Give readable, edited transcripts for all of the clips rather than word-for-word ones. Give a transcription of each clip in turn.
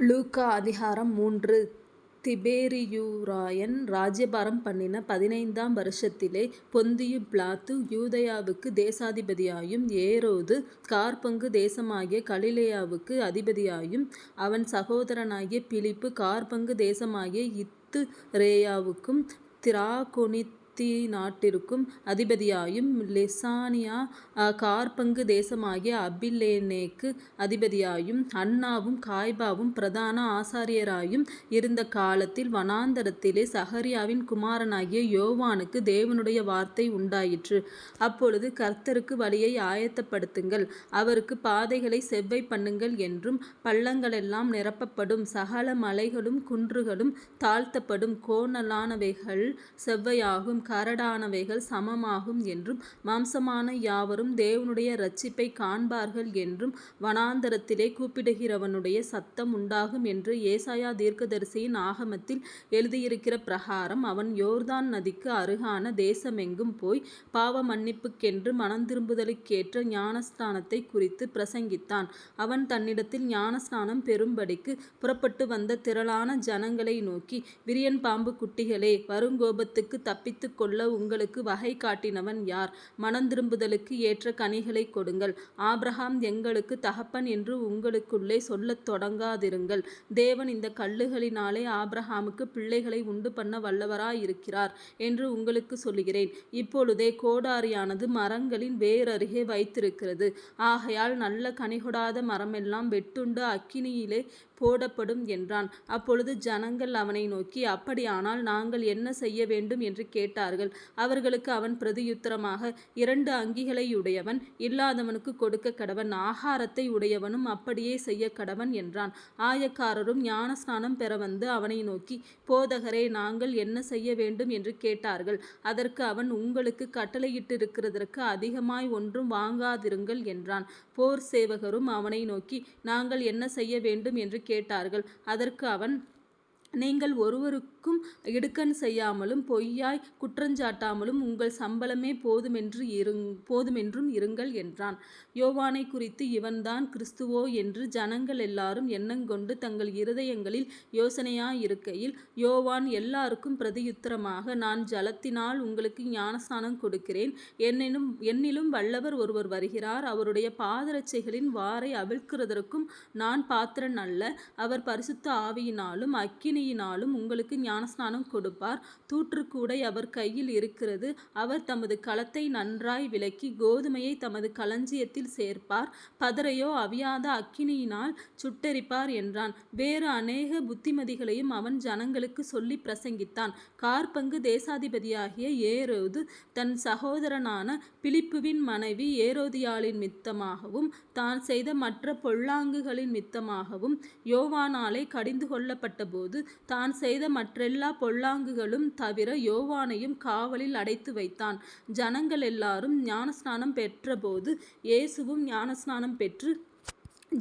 லூக்கா அதிகாரம் 3. திபேரியுராயன் ராஜ்யபாரம் பண்ணின 15ஆம் வருஷத்திலே பொந்தியு பிலாத்து யூதேயாவுக்கு தேசாதிபதியாயும் ஏரோது காற்பங்கு தேசமாகிய கலிலேயாவுக்கு அதிபதியாயும் அவன் சகோதரனாகிய பிலிப்பு காற்பங்கு தேசமாகிய இத்துரேயாவுக்கும் திராகோனித்தி நாட்டிற்கும் அதிபதியாயும் லிசானியா காற்பங்கு தேசமாகிய அபிலேனேக்கு அதிபதியாயும் அன்னாவும் காய்பாவும் பிரதான ஆசாரியராயும் இருந்த காலத்தில் வனாந்தரத்திலே சகரியாவின் குமாரனாகிய யோவானுக்கு தேவனுடைய வார்த்தை உண்டாயிற்று. அப்பொழுது கர்த்தருக்கு வழியை ஆயத்தப்படுத்துங்கள், அவருக்கு பாதைகளை செவ்வை பண்ணுங்கள் என்றும், பள்ளங்களெல்லாம் நிரப்பப்படும், சகல மலைகளும் குன்றுகளும் தாழ்த்தப்படும், கோணலானவைகள் செவ்வையாகும், கரடானவைகள் சமமாகும் என்றும், மாம்சமான யாவரும் தேவனுடைய இரட்சிப்பை காண்பார்கள் என்றும் வனாந்தரத்திலே கூப்பிடுகிறவனுடைய சத்தம் உண்டாகும் என்று ஏசாயா தீர்க்கதரிசியின் ஆகமத்தில் எழுதியிருக்கிற பிரகாரம் அவன் யோர்தான் நதிக்கு அருகான தேசமெங்கும் போய் பாவ மன்னிப்புக்கென்று மனந்திரும்புதலுக்கேற்ற ஞானஸ்நானத்தை குறித்து பிரசங்கித்தான். அவன் தன்னிடத்தில் ஞானஸ்நானம் பெறும்படிக்கு புறப்பட்டு வந்த திரளான ஜனங்களை நோக்கி, விரியன் பாம்பு குட்டிகளே, வருங்கோபத்துக்கு தப்பித்து கொள்ள உங்களுக்கு வகை காட்டினவன் யார்? மனந்திரும்புதலுக்கு ஏற்ற கனிகளை கொடுங்கள். ஆபிரகாம் எங்களுக்கு தகப்பன் என்று உங்களுக்குள்ளே சொல்லத் தொடங்காதிருங்கள். தேவன் இந்த கல்லுகளினாலே ஆபிரகாமுக்கு பிள்ளைகளை உண்டு பண்ண வல்லவராயிருக்கிறார் என்று உங்களுக்கு சொல்லுகிறேன். இப்பொழுதே கோடாரியானது மரங்களின் வேரருகே வைத்திருக்கிறது. ஆகையால் நல்ல கனிகொடாத மரமெல்லாம் வெட்டுண்டு அக்கினியிலே போடப்படும் என்றான். அப்பொழுது ஜனங்கள் அவனை நோக்கி, அப்படியானால் நாங்கள் என்ன செய்ய வேண்டும் என்று கேட்டார்கள். அவர்களுக்கு அவன் பிரதியுத்தரமாக, 2 அங்கிகளையுடையவன் இல்லாதவனுக்கு கொடுக்க கடவன், ஆகாரத்தை உடையவனும் அப்படியே செய்ய கடவன் என்றான். ஆயக்காரரும் ஞானஸ்நானம் பெற வந்து அவனை நோக்கி, போதகரே, நாங்கள் என்ன செய்ய வேண்டும் என்று கேட்டார்கள். அதற்கு அவன், உங்களுக்கு கட்டளையிட்டிருக்கிறதற்கு அதிகமாய் ஒன்றும் வாங்காதிருங்கள் என்றான். போர் சேவகரும் அவனை நோக்கி, நாங்கள் என்ன செய்ய வேண்டும் என்று கேட்டார்கள். அதற்கு அவன், நீங்கள் ஒருவருக்கும் இடுக்கண் செய்யாமலும் பொய்யாய் குற்றஞ்சாட்டாமலும் உங்கள் சம்பளமே போதுமென்றும் இருங்கள் என்றான். யோவானை குறித்து இவன்தான் கிறிஸ்துவோ என்று ஜனங்கள் எல்லாரும் எண்ணங்கொண்டு தங்கள் இருதயங்களில் யோசனையாயிருக்கையில், யோவான் எல்லாருக்கும் பிரதியுத்தரமாக, நான் ஜலத்தினால் உங்களுக்கு ஞானஸ்நானம் கொடுக்கிறேன். என்னிலும் வல்லவர் ஒருவர் வருகிறார். அவருடைய பாதரட்சைகளின் வாரை அவிழ்க்கிறதற்கும் நான் பாத்திரன் அல்ல. அவர் பரிசுத்த ஆவியினாலும் அக்கினியினாலும் உங்களுக்கு ஞானஸ்நானம் கொடுப்பார். தூற்றுக்கூடை அவர் கையில் இருக்கிறது. அவர் தமது களத்தை நன்றாய் விலக்கி கோதுமையை தமது களஞ்சியத்தில் சேர்ப்பார். பதரையோ அவியாத அக்கினியினால் சுட்டெரிப்பார் என்றான். வேறு அநேக புத்திமதிகளையும் அவன் ஜனங்களுக்கு சொல்லி பிரசங்கித்தான். காற்பங்கு தேசாதிபதியாகிய ஏரோது தன் சகோதரனான பிலிப்புவின் மனைவி ஏரோதியாளின் மித்தமாகவும் தான் செய்த மற்ற பொல்லாங்குகளின் மித்தமாகவும் யோவானாலே கடிந்து கொள்ளப்பட்டபோது தான் செய்த மற்றெல்லா பொல்லாங்குகளும் தவிர யோவானையும் காவலில் அடைத்து வைத்தான். ஜனங்கள் எல்லாரும் ஞானஸ்நானம் பெற்றபோது இயேசுவும் ஞானஸ்நானம் பெற்று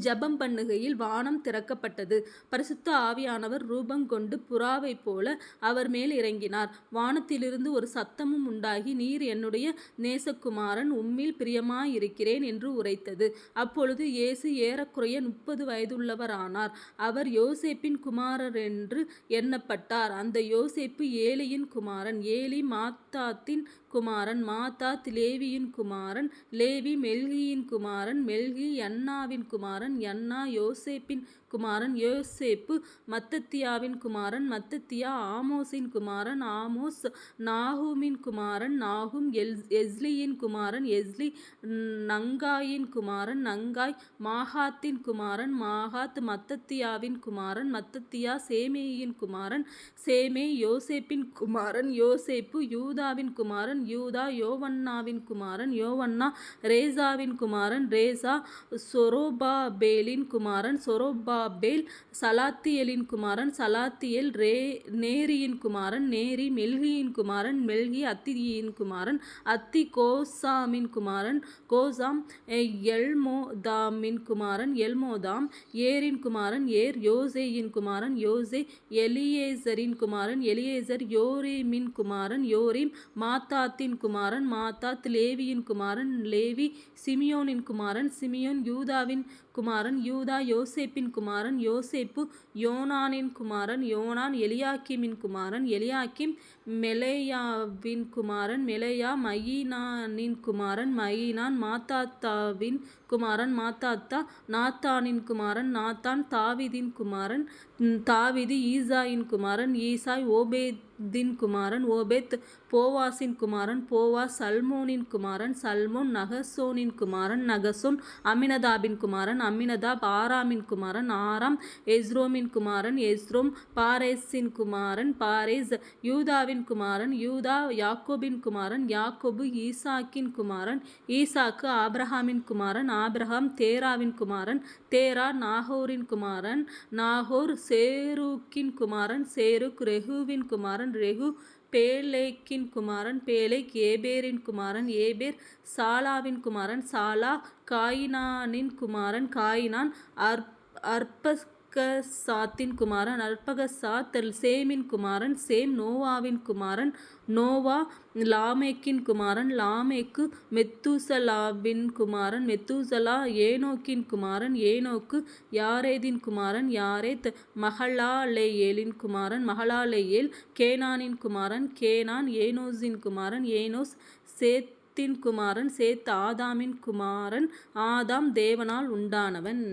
ஜெபம் பண்ணுகையில் வானம் திறக்கப்பட்டது. பரிசுத்த ஆவியானவர் ரூபங்கொண்டு புறாவைப் போல அவர் மேல் இறங்கினார். வானத்திலிருந்து ஒரு சத்தமும் உண்டாகி, நீர் என்னுடைய நேசகுமாரன், உம்மில் பிரியமாயிருக்கிறேன் என்று உரைத்தது. அப்பொழுது இயேசு ஏறக்குறைய 30 வயதுள்ளவரானார். அவர் யோசேப்பின் குமாரரென்று எண்ணப்பட்டார். அந்த யோசேப்பு ஏலியின் குமாரன், ஏலி மாத்தாத்தின் குமாரன், மாத்தாத் லேவியின் குமாரன், லேவி மெல்கியின் குமாரன், மெல்கி யன்னாவின் குமாரன், யன்னா யோசேப்பின் குமாரன், யோசேப்பு மத்தத்தியாவின் குமாரன், மத்தத்தியா ஆமோஸின் குமாரன், ஆமோஸ் நாகூமின் குமாரன், நாகூம் எஸ்லியின் குமாரன், எஸ்லி நங்காயின் குமாரன், நங்காய் மாகாத்தின் குமாரன், மாகாத் மத்தத்தியாவின் குமாரன், மத்தத்தியா சேமேயின் குமாரன், சேமே யோசேப்பின் குமாரன், யோசேப்பு யூதாவின் குமாரன், யூதா யோவன்னாவின் குமாரன், யோவன்னா ரேசாவின் குமாரன், ரேசா சொரோபாபேலின் குமாரன், சொரோபாபேல் சலாத்தியேலின் குமாரன், சலாத்தியேல் நேரியின் குமாரன், நேரி மெல்கியின் குமாரன், மெல்கி அத்தியின் குமாரன், அத்தி கோசாமின் குமாரன், கோசாம் எல்மோதாமின் குமாரன், எல்மோதாம் ஏரின் குமாரன், ஏர் யோசேயின் குமாரன், யோசே எலியேசரின் குமாரன், எலியேசர் யோரீமின் குமாரன், யோரீம் மாத்தாத்தின் குமாரன், மாத்தாத் லேவியின் குமாரன், லேவி சிமியோனின் குமாரன், சிமியோன் யூதாவின் குமாரன், யூதா யோசேப்பின் குமாரன், குமாரன் யோசேப்பு யோனானின் குமாரன் யோனான் எலியாக்கீமின் குமாரன் எலியாக்கீம் மெலேயாவின் குமாரன் மெலேயா மயினானின் குமாரன் மயினான் மாத்தாத்தாவின் குமாரன் மாத்தாத்தா நாத்தானின் குமாரன் நாத்தான் தாவீதின் குமாரன் தாவீது ஈசாயின் குமாரன் ஈசாய் ஓபேதின் குமாரன் ஓபேத் போவாசின் குமாரன் போவாஸ் சல்மோனின் குமாரன் சல்மோன் நகசோனின் குமாரன் நகசோன் அம்மினதாபின் குமாரன் அம்மினதாப் ஆராமின் குமாரன் ஆராம் எஸ்ரோமின் குமாரன் எஸ்ரோம் பாரேசின் குமாரன் பாரேஸ் யூதாவின் குமாரன் யூதா யாக்கோபின் குமாரன் யாக்கோபு ஈசாக்கின் குமாரன் ஈசாக்கு ஆபிரகாமின் குமாரன் ஆபிரகாம் தேராவின் குமாரன் தேரா நாகோரின் குமாரன் நாகோர் சேருக்கின் குமாரன் சேருக் ரெகுவின் குமாரன் ரெகு பேலேக்கின் குமாரன் பேலேக் ஏபேரின் குமாரன் ஏபேர் சாலாவின் குமாரன் சாலா காயினானின் குமாரன் காயினான் அர்பகசாத்தின் குமாரன் அர்பகசாத் சேமின் குமாரன் சேம் நோவாவின் குமாரன் நோவா லாமேக்கின் குமாரன் லாமேக்கு மெத்தூசலாவின் குமாரன் மெத்தூசலா ஏனோக்கின் குமாரன் ஏனோக்கு யாரேதின் குமாரன் யாரேத் மகலாலெயேலின் குமாரன் மகலாலெயேல் கேனானின் குமாரன் கேனான் ஏனோசின் குமாரன் ஏனோஸ் சேத்தின் குமாரன் சேத் ஆதாமின் குமாரன் ஆதாம் தேவனால் உண்டானவன்.